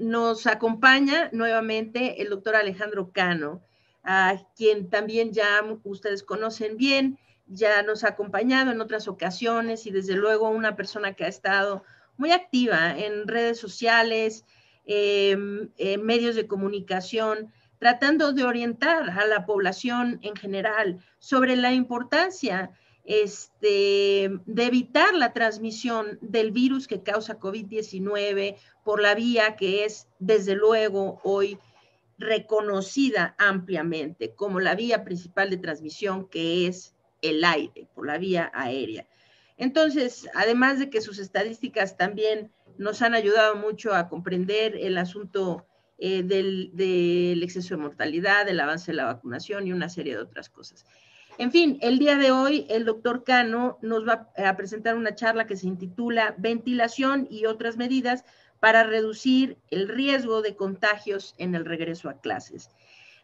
Nos acompaña nuevamente el doctor Alejandro Cano, a quien también ya ustedes conocen bien, ya nos ha acompañado en otras ocasiones y desde luego una persona que ha estado muy activa en redes sociales, medios de comunicación, tratando de orientar a la población en general sobre la importancia de evitar la transmisión del virus que causa COVID-19 por la vía que es, desde luego, hoy reconocida ampliamente como la vía principal de transmisión, que es el aire, por la vía aérea. Entonces, además de que sus estadísticas también nos han ayudado mucho a comprender el asunto del exceso de mortalidad, del avance de la vacunación y una serie de otras cosas. En fin, el día de hoy el doctor Cano nos va a presentar una charla que se intitula Ventilación y otras medidas para reducir el riesgo de contagios en el regreso a clases.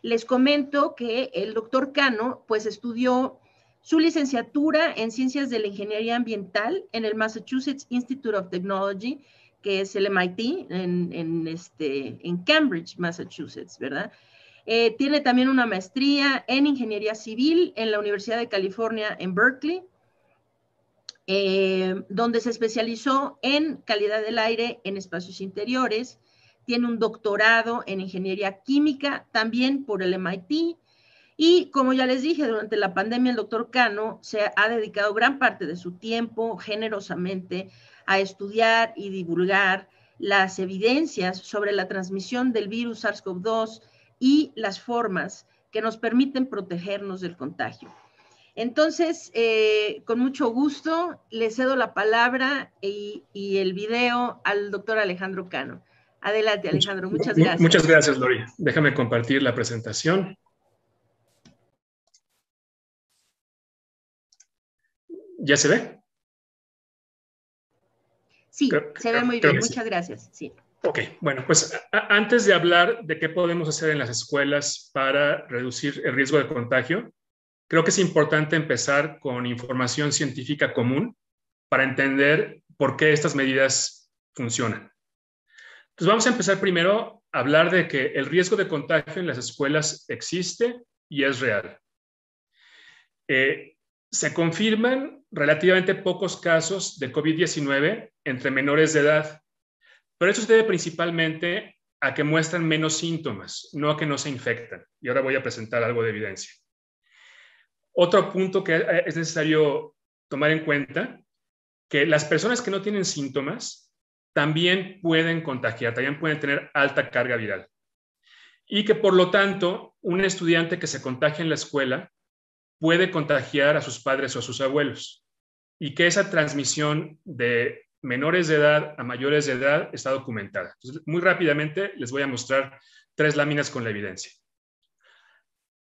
Les comento que el doctor Cano pues estudió su licenciatura en Ciencias de la Ingeniería Ambiental en el Massachusetts Institute of Technology, que es el MIT, en Cambridge, Massachusetts, ¿verdad? Tiene también una maestría en Ingeniería Civil en la Universidad de California en Berkeley, donde se especializó en calidad del aire en espacios interiores. Tiene un doctorado en Ingeniería Química, también por el MIT. Y como ya les dije, durante la pandemia el doctor Cano se ha dedicado gran parte de su tiempo generosamente a estudiar y divulgar las evidencias sobre la transmisión del virus SARS-CoV-2 y las formas que nos permiten protegernos del contagio. Entonces, con mucho gusto, le cedo la palabra y el video al doctor Alejandro Cano. Adelante, Alejandro, muchas gracias. Muchas gracias, Lori. Déjame compartir la presentación. ¿Ya se ve? Sí, se ve muy bien. Muchas gracias. Sí. Ok, bueno, pues antes de hablar de qué podemos hacer en las escuelas para reducir el riesgo de contagio, creo que es importante empezar con información científica común para entender por qué estas medidas funcionan. Entonces vamos a empezar primero a hablar de que el riesgo de contagio en las escuelas existe y es real. Se confirman relativamente pocos casos de COVID-19 entre menores de edad, pero eso se debe principalmente a que muestran menos síntomas, no a que no se infectan. Y ahora voy a presentar algo de evidencia. Otro punto que es necesario tomar en cuenta, que las personas que no tienen síntomas también pueden contagiar, también pueden tener alta carga viral. Y que por lo tanto, un estudiante que se contagia en la escuela puede contagiar a sus padres o a sus abuelos. Y que esa transmisión de menores de edad a mayores de edad está documentada. Entonces, muy rápidamente les voy a mostrar 3 láminas con la evidencia.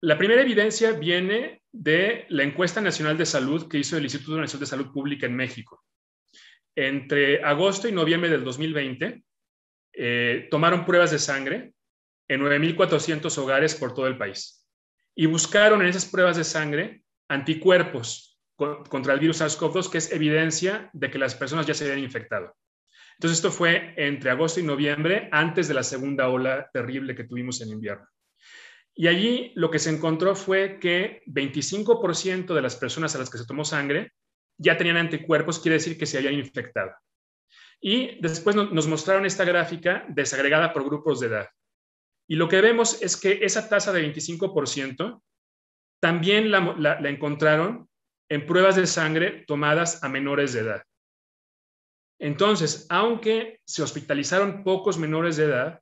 La primera evidencia viene de la encuesta nacional de salud que hizo el Instituto Nacional de Salud Pública en México. Entre agosto y noviembre del 2020, tomaron pruebas de sangre en 9,400 hogares por todo el país y buscaron en esas pruebas de sangre anticuerpos contra el virus SARS-CoV-2, que es evidencia de que las personas ya se habían infectado. Entonces, esto fue entre agosto y noviembre, antes de la segunda ola terrible que tuvimos en invierno. Y allí lo que se encontró fue que 25% de las personas a las que se tomó sangre ya tenían anticuerpos, quiere decir que se habían infectado. Y después nos mostraron esta gráfica desagregada por grupos de edad. Y lo que vemos es que esa tasa de 25% también la encontraron en pruebas de sangre tomadas a menores de edad. Entonces, aunque se hospitalizaron pocos menores de edad,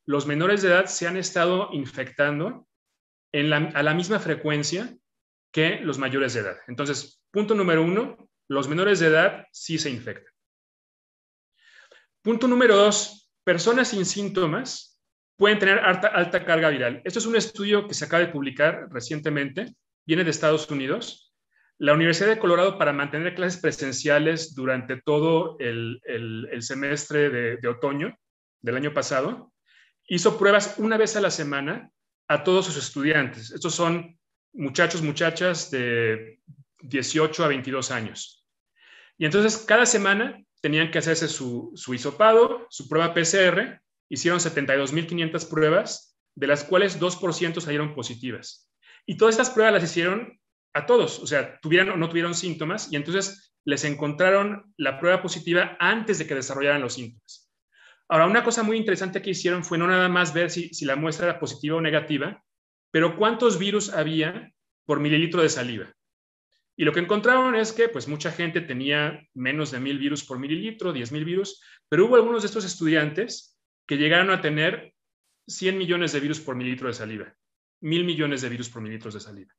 los menores de edad se han estado infectando a la misma frecuencia que los mayores de edad. Entonces, punto número 1, los menores de edad sí se infectan. Punto número 2, personas sin síntomas pueden tener alta carga viral. Esto es un estudio que se acaba de publicar recientemente, viene de Estados Unidos. La Universidad de Colorado, para mantener clases presenciales durante todo el semestre de otoño del año pasado, hizo pruebas una vez a la semana a todos sus estudiantes. Estos son muchachos, muchachas de 18 a 22 años. Y entonces cada semana tenían que hacerse su hisopado, su prueba PCR, hicieron 72.500 pruebas, de las cuales 2% salieron positivas. Y todas estas pruebas las hicieron a todos, o sea, tuvieran o no tuvieron síntomas, y entonces les encontraron la prueba positiva antes de que desarrollaran los síntomas. Ahora, una cosa muy interesante que hicieron fue no nada más ver si la muestra era positiva o negativa, pero cuántos virus había por mililitro de saliva. Y lo que encontraron es que pues, mucha gente tenía menos de 1,000 virus por mililitro, 10,000 virus, pero hubo algunos de estos estudiantes que llegaron a tener 100 millones de virus por mililitro de saliva, 1,000 millones de virus por mililitro de saliva.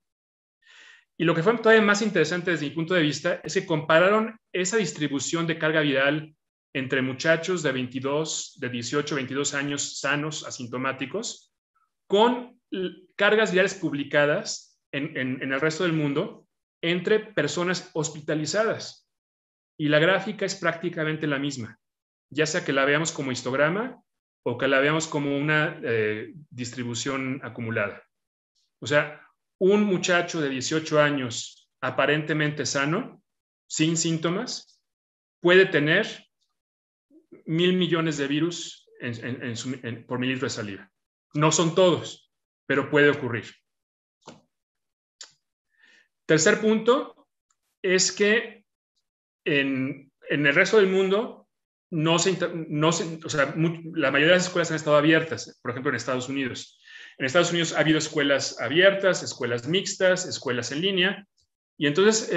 Y lo que fue todavía más interesante desde mi punto de vista es que compararon esa distribución de carga viral entre muchachos de 18, 22 años sanos, asintomáticos, con cargas virales publicadas en el resto del mundo entre personas hospitalizadas. Y la gráfica es prácticamente la misma, ya sea que la veamos como histograma o que la veamos como una distribución acumulada. O sea, un muchacho de 18 años aparentemente sano, sin síntomas, puede tener 1,000 millones de virus por mililitro de saliva. No son todos, pero puede ocurrir. Tercer punto es que en el resto del mundo la mayoría de las escuelas han estado abiertas, por ejemplo en Estados Unidos. En Estados Unidos ha habido escuelas abiertas, escuelas mixtas, escuelas en línea, y entonces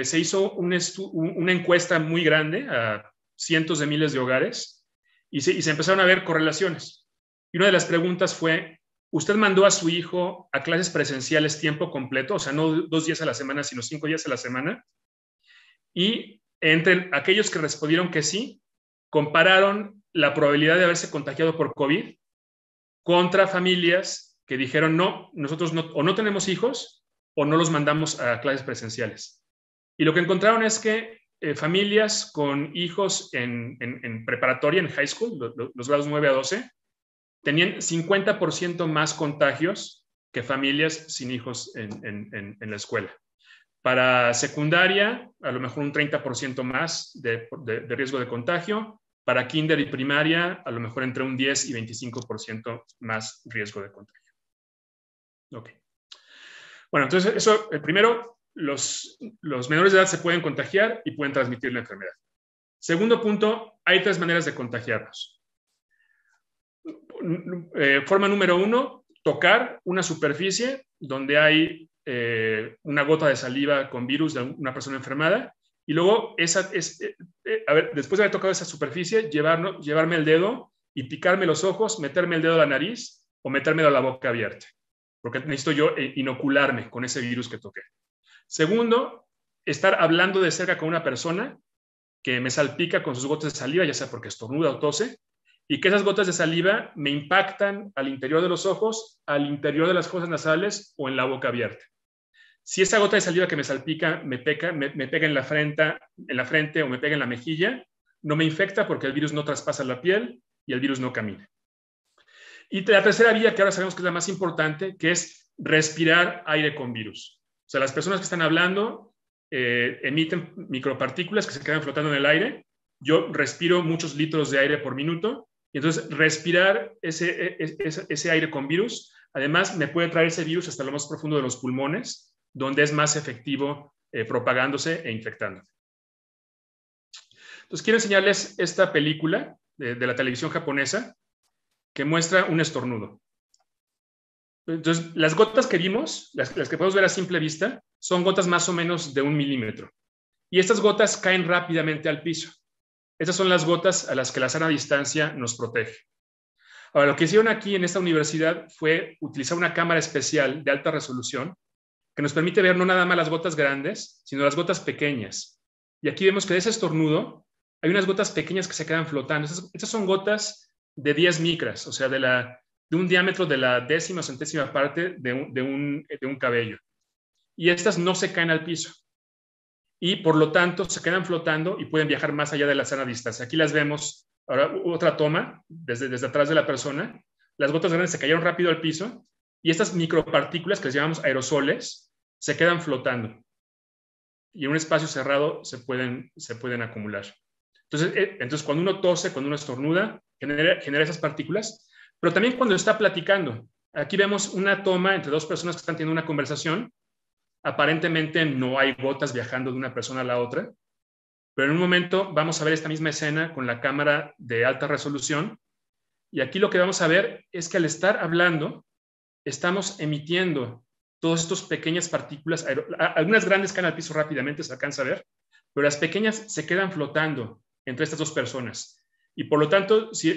se hizo una encuesta muy grande a cientos de miles de hogares y se empezaron a ver correlaciones. Y una de las preguntas fue, ¿usted mandó a su hijo a clases presenciales tiempo completo? O sea, no 2 días a la semana, sino 5 días a la semana. Y entre aquellos que respondieron que sí, compararon la probabilidad de haberse contagiado por COVID contra familias que dijeron, no, nosotros o no tenemos hijos o no los mandamos a clases presenciales. Y lo que encontraron es que familias con hijos en preparatoria, en high school, los grados 9 a 12, tenían 50% más contagios que familias sin hijos en la escuela. Para secundaria, a lo mejor un 30% más de riesgo de contagio. Para kinder y primaria, a lo mejor entre un 10 y 25% más riesgo de contagio. Ok. Bueno, entonces eso, primero, los menores de edad se pueden contagiar y pueden transmitir la enfermedad. Segundo punto, hay 3 maneras de contagiarnos. Forma número 1, tocar una superficie donde hay una gota de saliva con virus de una persona enfermada, y luego después de haber tocado esa superficie, llevarme el dedo y picarme los ojos, meterme el dedo a la nariz o metérmelo a la boca abierta, porque necesito yo inocularme con ese virus que toqué. Segundo, estar hablando de cerca con una persona que me salpica con sus gotas de saliva, ya sea porque estornuda o tose, y que esas gotas de saliva me impactan al interior de los ojos, al interior de las fosas nasales o en la boca abierta. Si esa gota de saliva que me salpica me pega en la frente o me pega en la mejilla, no me infecta porque el virus no traspasa la piel y el virus no camina. Y la tercera vía, que ahora sabemos que es la más importante, que es respirar aire con virus. O sea, las personas que están hablando emiten micropartículas que se quedan flotando en el aire. Yo respiro muchos litros de aire por minuto, y entonces respirar ese aire con virus, además me puede traer ese virus hasta lo más profundo de los pulmones, donde es más efectivo propagándose e infectando. Entonces quiero enseñarles esta película de la televisión japonesa que muestra un estornudo. Entonces las gotas que vimos, las que podemos ver a simple vista, son gotas más o menos de 1 milímetro. Y estas gotas caen rápidamente al piso. Estas son las gotas a las que la sana distancia nos protege. Ahora, lo que hicieron aquí en esta universidad fue utilizar una cámara especial de alta resolución que nos permite ver no nada más las gotas grandes, sino las gotas pequeñas. Y aquí vemos que de ese estornudo hay unas gotas pequeñas que se quedan flotando. Estas son gotas de 10 micras, o sea, de un diámetro de la 10ª centésima parte de un cabello. Y estas no se caen al piso. Y por lo tanto se quedan flotando y pueden viajar más allá de la sana distancia. Aquí las vemos, ahora otra toma, desde atrás de la persona. Las gotas grandes se cayeron rápido al piso y estas micropartículas, que les llamamos aerosoles, se quedan flotando. Y en un espacio cerrado se pueden acumular. Entonces, cuando uno tose, cuando uno estornuda, genera esas partículas, pero también cuando está platicando. Aquí vemos una toma entre dos personas que están teniendo una conversación. Aparentemente no hay gotas viajando de una persona a la otra, pero en un momento vamos a ver esta misma escena con la cámara de alta resolución, y aquí lo que vamos a ver es que al estar hablando, estamos emitiendo todas estas pequeñas partículas, algunas grandes caen al piso rápidamente, se alcanza a ver, pero las pequeñas se quedan flotando entre estas dos personas. Y por lo tanto, si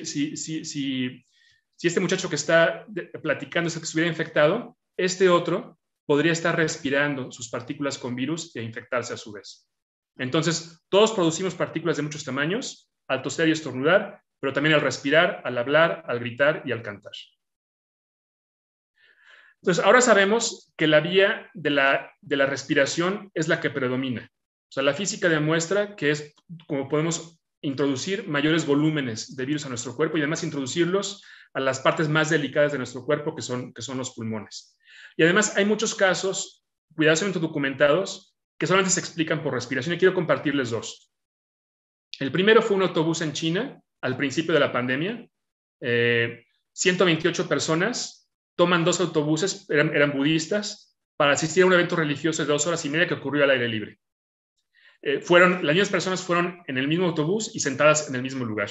este muchacho que está platicando es el que estuviera infectado, este otro podría estar respirando sus partículas con virus e infectarse a su vez. Entonces, todos producimos partículas de muchos tamaños, al toser y estornudar, pero también al respirar, al hablar, al gritar y al cantar. Entonces, ahora sabemos que la vía de la respiración es la que predomina. O sea, la física demuestra que es como podemos introducir mayores volúmenes de virus a nuestro cuerpo y además introducirlos a las partes más delicadas de nuestro cuerpo, que son los pulmones. Y además hay muchos casos cuidadosamente documentados que solamente se explican por respiración, y quiero compartirles dos. El primero fue un autobús en China al principio de la pandemia. 128 personas toman dos autobuses, eran budistas, para asistir a un evento religioso de 2 horas y media que ocurrió al aire libre. Las mismas personas fueron en el mismo autobús y sentadas en el mismo lugar.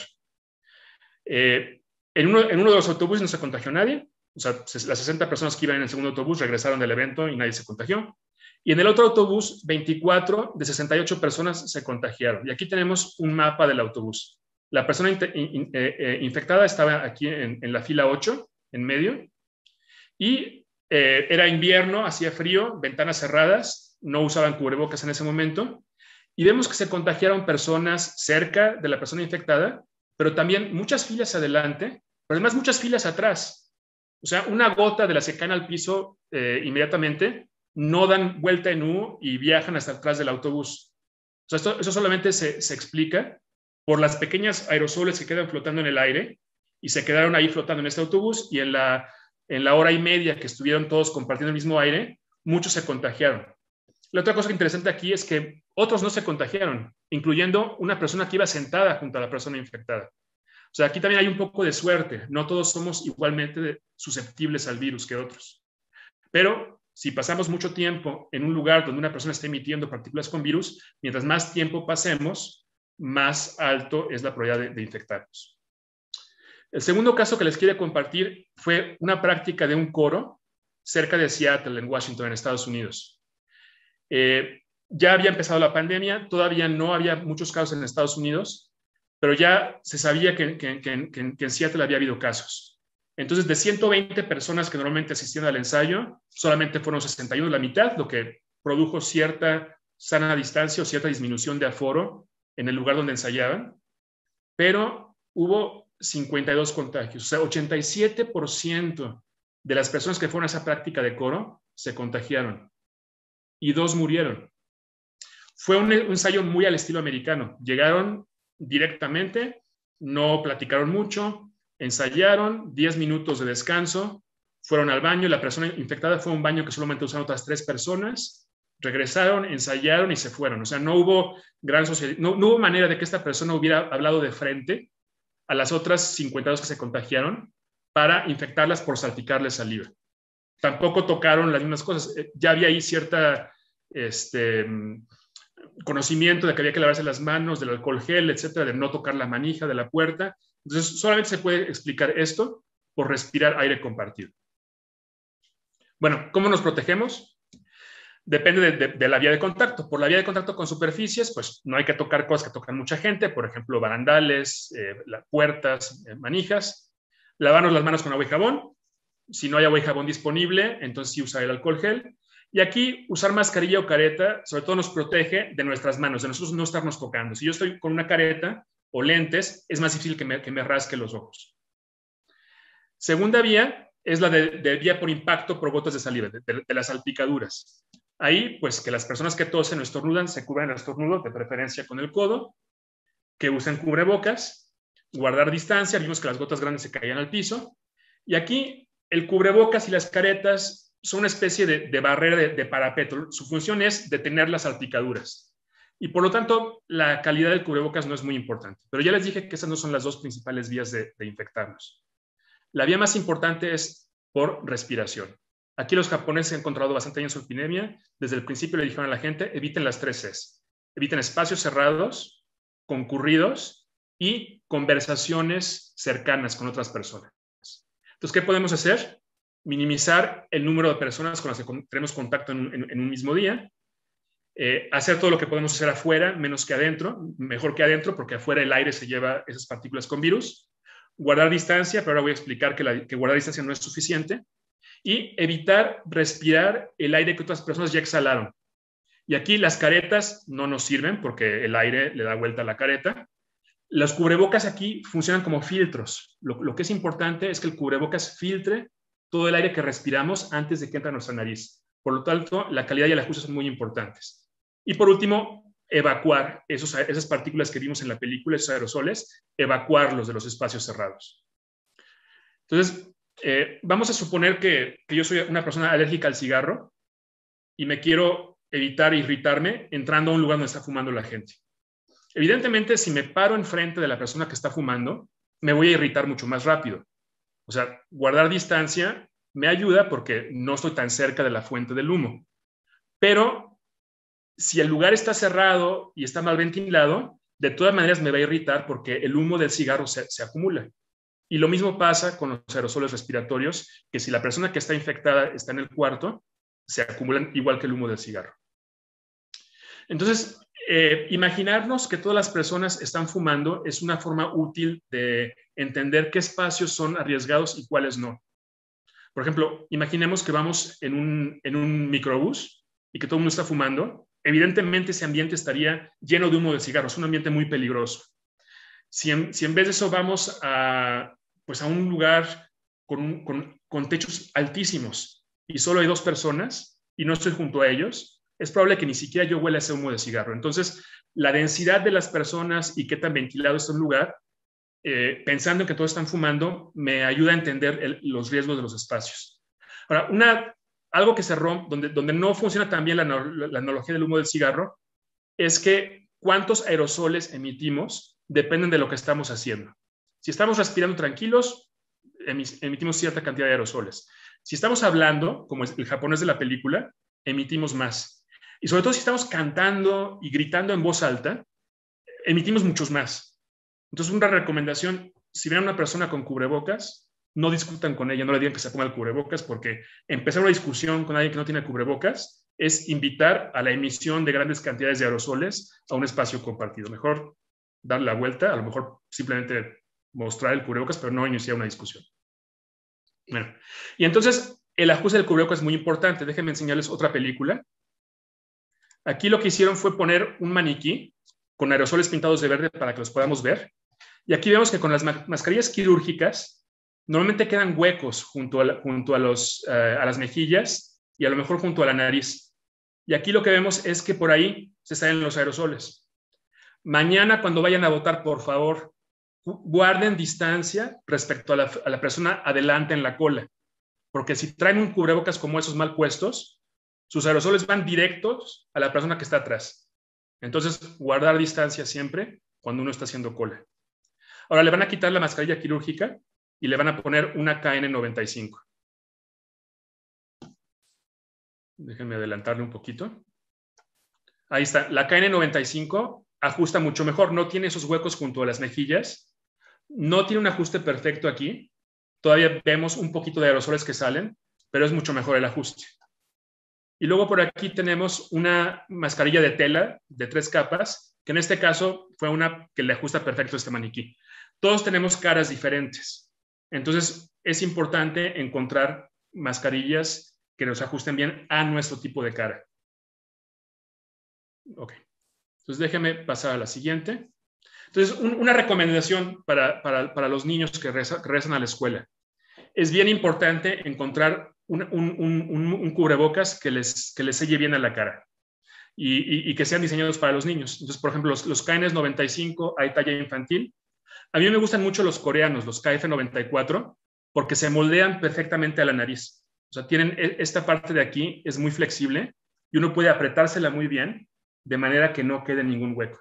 En uno de los autobuses no se contagió nadie. O sea, las 60 personas que iban en el segundo autobús regresaron del evento y nadie se contagió. Y en el otro autobús, 24 de 68 personas se contagiaron. Y aquí tenemos un mapa del autobús. La persona infectada estaba aquí en la fila 8, en medio. Y era invierno, hacía frío, ventanas cerradas, no usaban cubrebocas en ese momento. Y vemos que se contagiaron personas cerca de la persona infectada, pero también muchas filas adelante, pero además muchas filas atrás. O sea, una gota de las que caen al piso inmediatamente no dan vuelta en U y viajan hasta atrás del autobús. O sea, eso solamente se explica por las pequeñas aerosoles que quedan flotando en el aire y se quedaron ahí flotando en este autobús, y en la hora y media que estuvieron todos compartiendo el mismo aire, muchos se contagiaron. La otra cosa interesante aquí es que otros no se contagiaron, incluyendo una persona que iba sentada junto a la persona infectada. O sea, aquí también hay un poco de suerte. No todos somos igualmente susceptibles al virus que otros. Pero si pasamos mucho tiempo en un lugar donde una persona está emitiendo partículas con virus, mientras más tiempo pasemos, más alto es la probabilidad de infectarnos. El segundo caso que les quiero compartir fue una práctica de un coro cerca de Seattle, en Washington, en Estados Unidos. Ya había empezado la pandemia, todavía no había muchos casos en Estados Unidos, pero ya se sabía que en Seattle había habido casos. Entonces, de 120 personas que normalmente asistían al ensayo, solamente fueron 61, la mitad, lo que produjo cierta sana distancia o cierta disminución de aforo en el lugar donde ensayaban, pero hubo 52 contagios. O sea, 87% de las personas que fueron a esa práctica de coro se contagiaron y 2 murieron. Fue un ensayo muy al estilo americano. Llegaron directamente, no platicaron mucho, ensayaron, 10 minutos de descanso, fueron al baño, la persona infectada fue a un baño que solamente usaron otras 3 personas, regresaron, ensayaron y se fueron. O sea, no hubo gran sociedad, no hubo manera de que esta persona hubiera hablado de frente a las otras 52 que se contagiaron para infectarlas por salpicarles saliva. Tampoco tocaron las mismas cosas. Ya había ahí cierta conocimiento de que había que lavarse las manos, del alcohol gel, etcétera, de no tocar la manija de la puerta. Entonces, solamente se puede explicar esto por respirar aire compartido. Bueno, ¿cómo nos protegemos? Depende de la vía de contacto. Por la vía de contacto con superficies, pues no hay que tocar cosas que tocan mucha gente, por ejemplo, barandales, puertas, manijas. Lavarnos las manos con agua y jabón. Si no hay agua y jabón disponible, entonces sí usar el alcohol gel. Y aquí usar mascarilla o careta, sobre todo nos protege de nuestras manos, de nosotros no estarnos tocando. Si yo estoy con una careta o lentes, es más difícil que me rasque los ojos. Segunda vía es la de vía por impacto por gotas de saliva, de las salpicaduras. Ahí, pues que las personas que tosen o estornudan se cubran el estornudo, de preferencia con el codo, que usen cubrebocas, guardar distancia, vimos que las gotas grandes se caían al piso, y aquí el cubrebocas y las caretas son una especie de barrera de parapeto. Su función es detener las salpicaduras. y por lo tanto la calidad del cubrebocas no es muy importante. Pero ya les dije que esas no son las dos principales vías de infectarnos. La vía más importante es por respiración. Aquí los japoneses han encontrado bastante bien su epidemia. Desde el principio le dijeron a la gente, eviten las 3 Cs. Eviten espacios cerrados, concurridos y conversaciones cercanas con otras personas. Entonces, ¿qué podemos hacer? Minimizar el número de personas con las que tenemos contacto en un mismo día. Hacer todo lo que podemos hacer afuera, menos que adentro, mejor que adentro, porque afuera el aire se lleva esas partículas con virus. Guardar distancia, pero ahora voy a explicar que guardar distancia no es suficiente. Y evitar respirar el aire que otras personas ya exhalaron. Y aquí las caretas no nos sirven porque el aire le da vuelta a la careta. Los cubrebocas aquí funcionan como filtros. Lo que es importante es que el cubrebocas filtre todo el aire que respiramos antes de que entre a nuestra nariz. Por lo tanto, la calidad y el ajuste son muy importantes. Y por último, evacuar esas partículas que vimos en la película, esos aerosoles, evacuarlos de los espacios cerrados. Entonces, vamos a suponer que yo soy una persona alérgica al cigarro y me quiero evitar irritarme entrando a un lugar donde está fumando la gente. Evidentemente, si me paro enfrente de la persona que está fumando, me voy a irritar mucho más rápido. O sea, guardar distancia me ayuda porque no estoy tan cerca de la fuente del humo. Pero si el lugar está cerrado y está mal ventilado, de todas maneras me va a irritar porque el humo del cigarro se acumula. Y lo mismo pasa con los aerosoles respiratorios, que si la persona que está infectada está en el cuarto, se acumulan igual que el humo del cigarro. Entonces, imaginarnos que todas las personas están fumando es una forma útil de entender qué espacios son arriesgados y cuáles no. Por ejemplo, imaginemos que vamos en un microbús y que todo el mundo está fumando. Evidentemente ese ambiente estaría lleno de humo de cigarros, es un ambiente muy peligroso. Si en vez de eso vamos a un lugar con techos altísimos y solo hay 2 personas y no estoy junto a ellos, es probable que ni siquiera yo huela ese humo de cigarro. Entonces, la densidad de las personas y qué tan ventilado está un lugar, pensando en que todos están fumando, me ayuda a entender los riesgos de los espacios. Ahora, algo que se rompe, donde no funciona tan bien la analogía del humo del cigarro, es que cuántos aerosoles emitimos dependen de lo que estamos haciendo. Si estamos respirando tranquilos, emitimos cierta cantidad de aerosoles. Si estamos hablando, como es el japonés de la película, emitimos más. Y sobre todo si estamos cantando y gritando en voz alta, emitimos muchos más. Entonces, una recomendación, si ven a una persona con cubrebocas, no discutan con ella, no le digan que se ponga el cubrebocas, porque empezar una discusión con alguien que no tiene cubrebocas es invitar a la emisión de grandes cantidades de aerosoles a un espacio compartido. Mejor darle la vuelta, a lo mejor simplemente mostrar el cubrebocas, pero no iniciar una discusión. Bueno, y entonces el ajuste del cubrebocas es muy importante. Déjenme enseñarles otra película. Aquí lo que hicieron fue poner un maniquí con aerosoles pintados de verde para que los podamos ver. Y aquí vemos que con las mascarillas quirúrgicas normalmente quedan huecos junto a las mejillas y a lo mejor junto a la nariz. Y aquí lo que vemos es que por ahí se salen los aerosoles. Mañana, cuando vayan a votar, por favor, guarden distancia respecto a la persona adelante en la cola. Porque si traen un cubrebocas como esos mal puestos, sus aerosoles van directos a la persona que está atrás. Entonces, guardar distancia siempre cuando uno está haciendo cola. Ahora le van a quitar la mascarilla quirúrgica y le van a poner una KN95. Déjenme adelantarle un poquito. Ahí está. La KN95 ajusta mucho mejor. No tiene esos huecos junto a las mejillas. No tiene un ajuste perfecto aquí. Todavía vemos un poquito de aerosoles que salen, pero es mucho mejor el ajuste. Y luego por aquí tenemos una mascarilla de tela de 3 capas, que en este caso fue una que le ajusta perfecto a este maniquí. Todos tenemos caras diferentes. Entonces es importante encontrar mascarillas que nos ajusten bien a nuestro tipo de cara. Ok. Entonces déjenme pasar a la siguiente. Entonces, una recomendación para los niños que regresan a la escuela. Es bien importante encontrar un cubrebocas que les selle bien a la cara y que sean diseñados para los niños. Entonces, por ejemplo, los KN95 hay talla infantil. A mí me gustan mucho los coreanos, los KF94, porque se moldean perfectamente a la nariz. O sea, tienen esta parte de aquí, es muy flexible y uno puede apretársela muy bien de manera que no quede ningún hueco.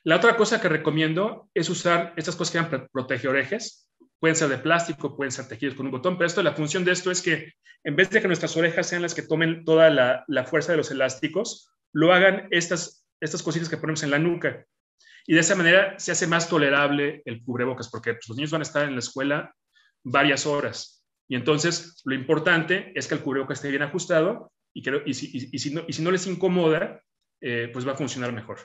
La otra cosa que recomiendo es usar estas cosas que llaman protegeorejes. Pueden ser de plástico, pueden ser tejidos con un botón, pero la función de esto es que en vez de que nuestras orejas sean las que tomen toda la fuerza de los elásticos, lo hagan estas cositas que ponemos en la nuca. Y de esa manera se hace más tolerable el cubrebocas, porque pues, los niños van a estar en la escuela varias horas. Y entonces lo importante es que el cubrebocas esté bien ajustado y si no les incomoda, pues va a funcionar mejor.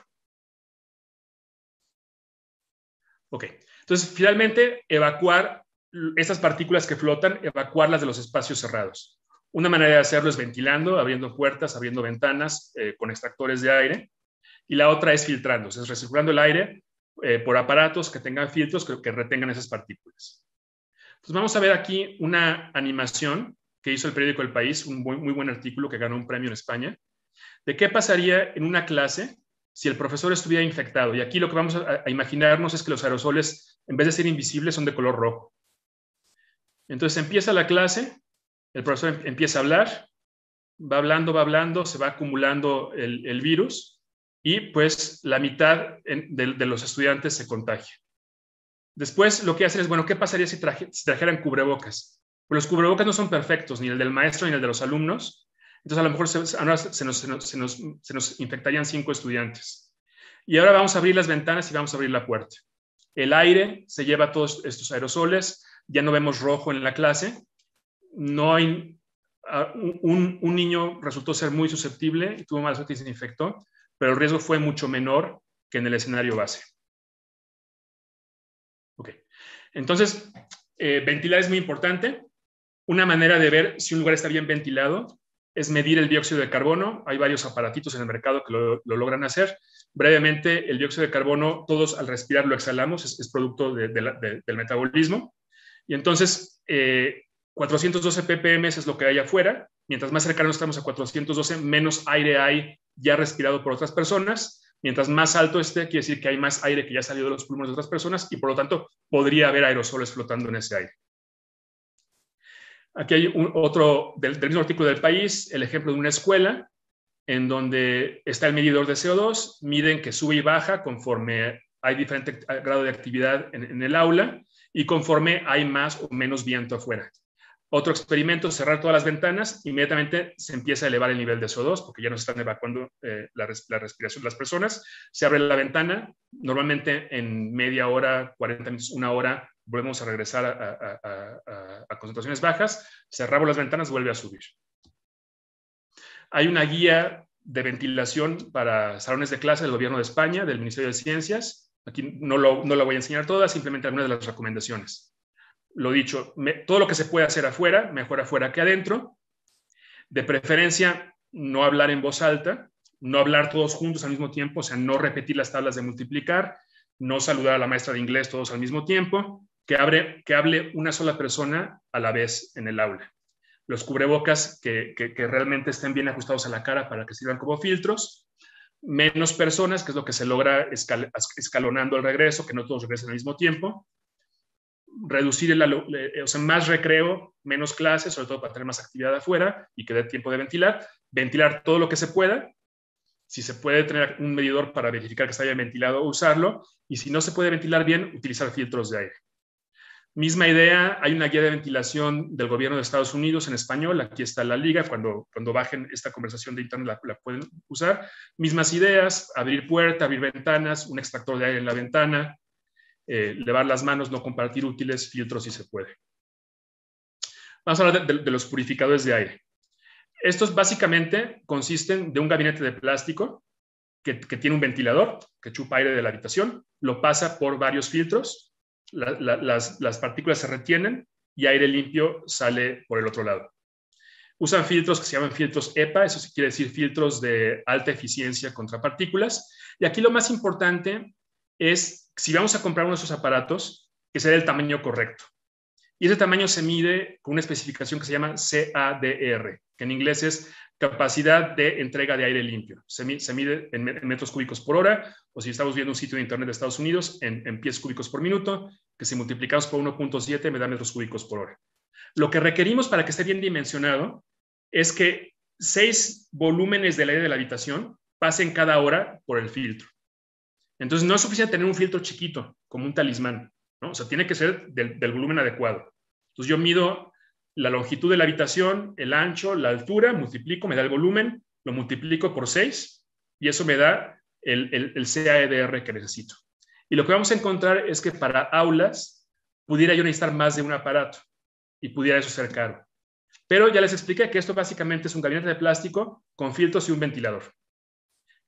Ok, entonces finalmente evacuar estas partículas que flotan, evacuarlas de los espacios cerrados. Una manera de hacerlo es ventilando, abriendo puertas, abriendo ventanas con extractores de aire. Y la otra es filtrando, es recirculando el aire por aparatos que tengan filtros que retengan esas partículas. Entonces vamos a ver aquí una animación que hizo el periódico El País, un muy buen artículo que ganó un premio en España, de qué pasaría en una clase si el profesor estuviera infectado. Y aquí lo que vamos a imaginarnos es que los aerosoles, en vez de ser invisibles, son de color rojo. Entonces empieza la clase, el profesor empieza a hablar, va hablando, se va acumulando el virus y pues la mitad de los estudiantes se contagia. Después lo que hacen es, bueno, ¿qué pasaría si trajeran cubrebocas? Pues los cubrebocas no son perfectos, ni el del maestro ni el de los alumnos. Entonces a lo mejor se nos infectarían 5 estudiantes. Y ahora vamos a abrir las ventanas y vamos a abrir la puerta. El aire se lleva todos estos aerosoles, ya no vemos rojo en la clase. No hay, un niño resultó ser muy susceptible y tuvo mala suerte y se infectó, pero el riesgo fue mucho menor que en el escenario base. Ok, entonces ventilar es muy importante. Una manera de ver si un lugar está bien ventilado es medir el dióxido de carbono. Hay varios aparatitos en el mercado que lo logran hacer. Brevemente, el dióxido de carbono, todos al respirar lo exhalamos, es producto del metabolismo. Y entonces, 412 ppm es lo que hay afuera. Mientras más cercanos estamos a 412, menos aire hay ya respirado por otras personas. Mientras más alto esté, quiere decir que hay más aire que ya salió de los pulmones de otras personas y por lo tanto podría haber aerosoles flotando en ese aire. Aquí hay otro del mismo artículo del País, el ejemplo de una escuela en donde está el medidor de CO2, miden que sube y baja conforme hay diferente grado de actividad en el aula y conforme hay más o menos viento afuera. Otro experimento, cerrar todas las ventanas, inmediatamente se empieza a elevar el nivel de CO2 porque ya no se están evacuando la respiración de las personas. Se abre la ventana, normalmente en media hora, 40 minutos, una hora, volvemos a regresar a concentraciones bajas, cerramos las ventanas, vuelve a subir. Hay una guía de ventilación para salones de clase del Gobierno de España, del Ministerio de Ciencias. Aquí no la voy a enseñar toda, simplemente algunas de las recomendaciones. Lo dicho, todo lo que se puede hacer afuera, mejor afuera que adentro. De preferencia, no hablar en voz alta, no hablar todos juntos al mismo tiempo, o sea, no repetir las tablas de multiplicar, no saludar a la maestra de inglés todos al mismo tiempo, que hable una sola persona a la vez en el aula. Los cubrebocas que realmente estén bien ajustados a la cara para que sirvan como filtros. Menos personas, que es lo que se logra escalonando el regreso, que no todos regresen al mismo tiempo. Reducir más recreo, menos clases, sobre todo para tener más actividad afuera y que dé tiempo de ventilar. Ventilar todo lo que se pueda. Si se puede tener un medidor para verificar que está bien ventilado, usarlo. Y si no se puede ventilar bien, utilizar filtros de aire. Misma idea, hay una guía de ventilación del gobierno de Estados Unidos en español, aquí está la liga, cuando bajen esta conversación de internet la pueden usar. Mismas ideas, abrir puerta, abrir ventanas, un extractor de aire en la ventana, lavar las manos, no compartir útiles, filtros si se puede. Vamos a hablar de los purificadores de aire. Estos básicamente consisten de un gabinete de plástico que tiene un ventilador que chupa aire de la habitación, lo pasa por varios filtros, las partículas se retienen y aire limpio sale por el otro lado. Usan filtros que se llaman filtros EPA, eso quiere decir filtros de alta eficiencia contra partículas. Y aquí lo más importante es, si vamos a comprar uno de esos aparatos, que sea del tamaño correcto. Y ese tamaño se mide con una especificación que se llama CADR, que en inglés es capacidad de entrega de aire limpio. Se mide en metros cúbicos por hora, o si estamos viendo un sitio de internet de Estados Unidos, en pies cúbicos por minuto, que si multiplicamos por 1.7 me da metros cúbicos por hora. Lo que requerimos para que esté bien dimensionado es que 6 volúmenes del aire de la habitación pasen cada hora por el filtro. Entonces, no es suficiente tener un filtro chiquito, como un talismán, ¿no? O sea, tiene que ser del volumen adecuado. Entonces, yo mido la longitud de la habitación, el ancho, la altura, multiplico, me da el volumen, lo multiplico por 6 y eso me da el CAEDR que necesito. Y lo que vamos a encontrar es que para aulas pudiera yo necesitar más de un aparato y pudiera eso ser caro. Pero ya les expliqué que esto básicamente es un gabinete de plástico con filtros y un ventilador.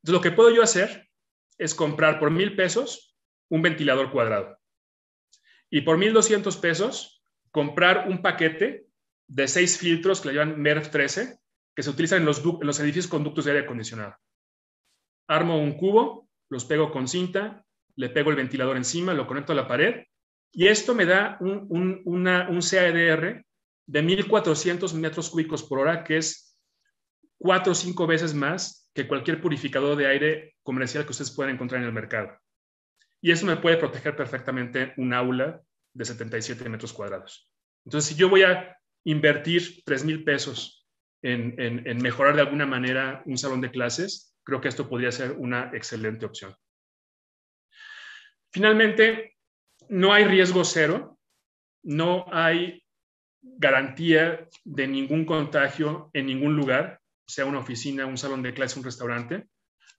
Entonces, lo que puedo yo hacer es comprar por 1,000 pesos un ventilador cuadrado. Y por 1,200 pesos comprar un paquete de 6 filtros que le llaman MERV 13, que se utilizan en los edificios con ductos de aire acondicionado. Armo un cubo, los pego con cinta, le pego el ventilador encima, lo conecto a la pared, y esto me da un CAEDR de 1,400 metros cúbicos por hora, que es 4 o 5 veces más que cualquier purificador de aire comercial que ustedes puedan encontrar en el mercado. Y eso me puede proteger perfectamente un aula de 77 metros cuadrados. Entonces, si yo voy a invertir 3,000 pesos en mejorar de alguna manera un salón de clases, creo que esto podría ser una excelente opción. Finalmente, no hay riesgo cero, no hay garantía de ningún contagio en ningún lugar, sea una oficina, un salón de clases, un restaurante.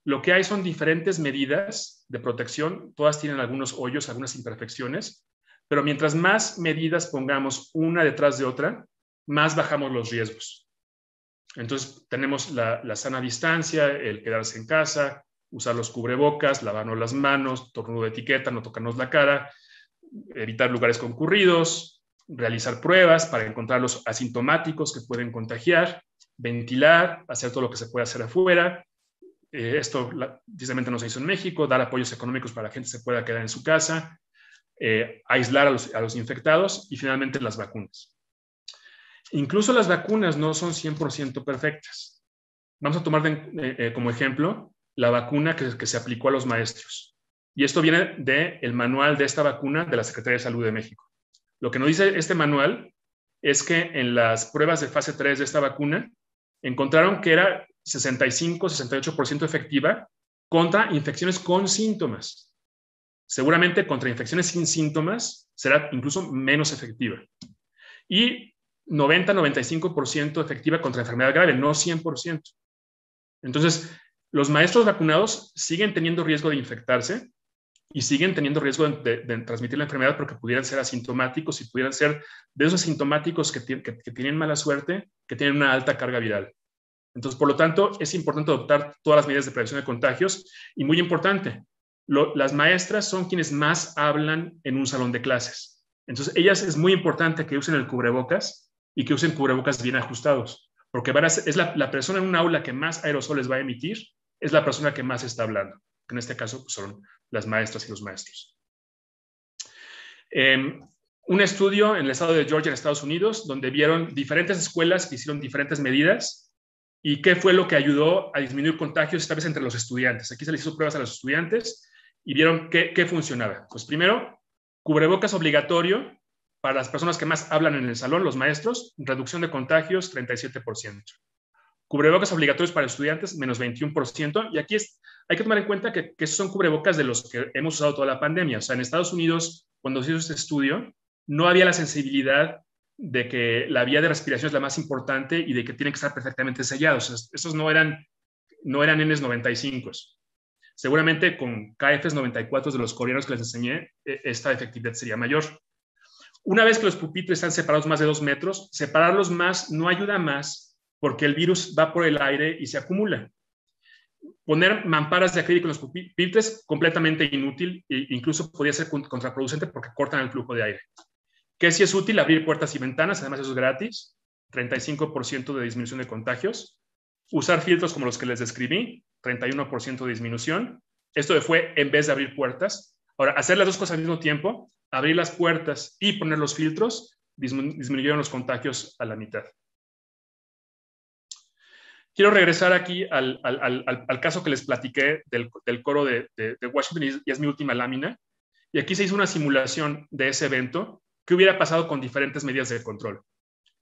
Lo que hay son diferentes medidas de protección, todas tienen algunos hoyos, algunas imperfecciones, pero mientras más medidas pongamos una detrás de otra, más bajamos los riesgos. Entonces, tenemos la sana distancia, el quedarse en casa, usar los cubrebocas, lavarnos las manos, tornudo de etiqueta, no tocarnos la cara, evitar lugares concurridos, realizar pruebas para encontrar los asintomáticos que pueden contagiar, ventilar, hacer todo lo que se puede hacer afuera. Esto precisamente no se hizo en México, dar apoyos económicos para que la gente se pueda quedar en su casa, aislar a los infectados y finalmente las vacunas. Incluso las vacunas no son 100% perfectas. Vamos a tomar como ejemplo la vacuna que se aplicó a los maestros. Y esto viene del manual de esta vacuna de la Secretaría de Salud de México. Lo que nos dice este manual es que en las pruebas de fase 3 de esta vacuna encontraron que era 65-68% efectiva contra infecciones con síntomas. Seguramente contra infecciones sin síntomas será incluso menos efectiva. Y 90-95% efectiva contra enfermedad grave, no 100%. Entonces, los maestros vacunados siguen teniendo riesgo de infectarse y siguen teniendo riesgo de transmitir la enfermedad porque pudieran ser asintomáticos y pudieran ser de esos asintomáticos que tienen mala suerte, que tienen una alta carga viral. Entonces, por lo tanto, es importante adoptar todas las medidas de prevención de contagios y muy importante, las maestras son quienes más hablan en un salón de clases. Entonces, ellas es muy importante que usen el cubrebocas y que usen cubrebocas bien ajustados, porque es la persona en un aula que más aerosoles va a emitir, es la persona que más está hablando, que en este caso pues, son las maestras y los maestros. Un estudio en el estado de Georgia, en Estados Unidos, donde vieron diferentes escuelas que hicieron diferentes medidas y qué fue lo que ayudó a disminuir contagios, esta vez entre los estudiantes. Aquí se les hizo pruebas a los estudiantes y vieron qué funcionaba. Pues primero, cubrebocas obligatorio para las personas que más hablan en el salón, los maestros, reducción de contagios, 37%. Cubrebocas obligatorios para estudiantes, menos 21%. Y aquí hay que tomar en cuenta que esos son cubrebocas de los que hemos usado toda la pandemia. O sea, en Estados Unidos, cuando se hizo este estudio, no había la sensibilidad de que la vía de respiración es la más importante y de que tienen que estar perfectamente sellados. O sea, esos no eran N95. Seguramente con KF94 de los coreanos que les enseñé, esta efectividad sería mayor. Una vez que los pupitres están separados más de 2 metros, separarlos más no ayuda más porque el virus va por el aire y se acumula. Poner mamparas de acrílico en los pupitres, completamente inútil e incluso podría ser contraproducente porque cortan el flujo de aire. ¿Qué sí es útil? Abrir puertas y ventanas, además eso es gratis, 35% de disminución de contagios. Usar filtros como los que les describí, 31% de disminución. Esto fue en vez de abrir puertas. Ahora, hacer las dos cosas al mismo tiempo, abrir las puertas y poner los filtros, disminuyeron los contagios a la mitad. Quiero regresar aquí al caso que les platiqué del coro de Washington y es mi última lámina. Y aquí se hizo una simulación de ese evento. ¿Qué hubiera pasado con diferentes medidas de control?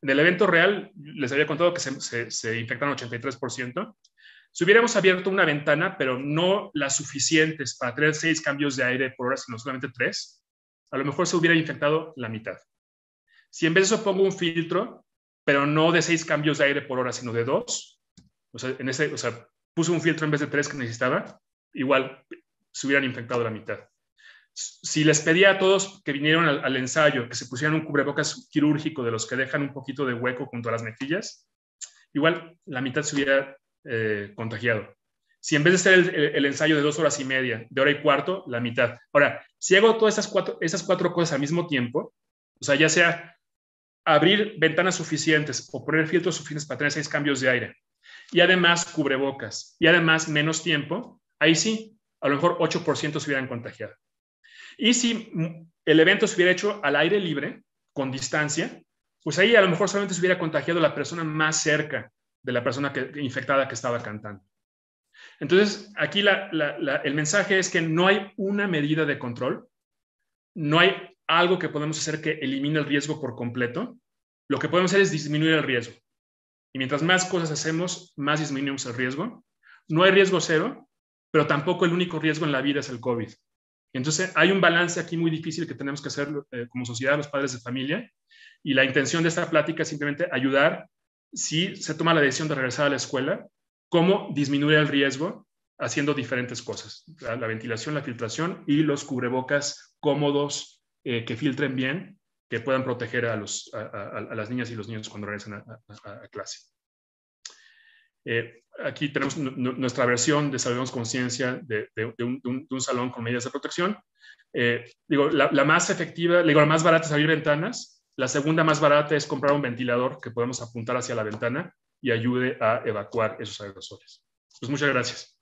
En el evento real les había contado que se infectaron 83%. Si hubiéramos abierto una ventana, pero no las suficientes para tener 6 cambios de aire por hora, sino solamente 3, a lo mejor se hubiera infectado la mitad. Si en vez de eso pongo un filtro, pero no de 6 cambios de aire por hora, sino de 2, o sea, puse un filtro en vez de 3 que necesitaba, igual se hubieran infectado la mitad. Si les pedía a todos que vinieron al ensayo que se pusieran un cubrebocas quirúrgico de los que dejan un poquito de hueco junto a las mejillas, igual la mitad se hubiera contagiado. Si en vez de ser el ensayo de 2 horas y media, de hora y cuarto, la mitad. Ahora, si hago todas esas cuatro cosas al mismo tiempo, o sea, ya sea abrir ventanas suficientes o poner filtros suficientes para tener 6 cambios de aire, y además cubrebocas, y además menos tiempo, ahí sí, a lo mejor 8% se hubieran contagiado. Y si el evento se hubiera hecho al aire libre, con distancia, pues ahí a lo mejor solamente se hubiera contagiado la persona más cerca de la persona infectada que estaba cantando. Entonces, aquí el mensaje es que no hay una medida de control, no hay algo que podemos hacer que elimine el riesgo por completo. Lo que podemos hacer es disminuir el riesgo. Y mientras más cosas hacemos, más disminuimos el riesgo. No hay riesgo cero, pero tampoco el único riesgo en la vida es el COVID. Entonces, hay un balance aquí muy difícil que tenemos que hacer como sociedad, los padres de familia, y la intención de esta plática es simplemente ayudar, si se toma la decisión de regresar a la escuela, cómo disminuir el riesgo haciendo diferentes cosas. La ventilación, la filtración y los cubrebocas cómodos que filtren bien, que puedan proteger a las niñas y los niños cuando regresen a clase. Aquí tenemos nuestra versión de Salvemos Conciencia de un salón con medidas de protección. La más efectiva, la más barata es abrir ventanas. La segunda más barata es comprar un ventilador que podemos apuntar hacia la ventana y ayude a evacuar esos aerosoles. Pues muchas gracias.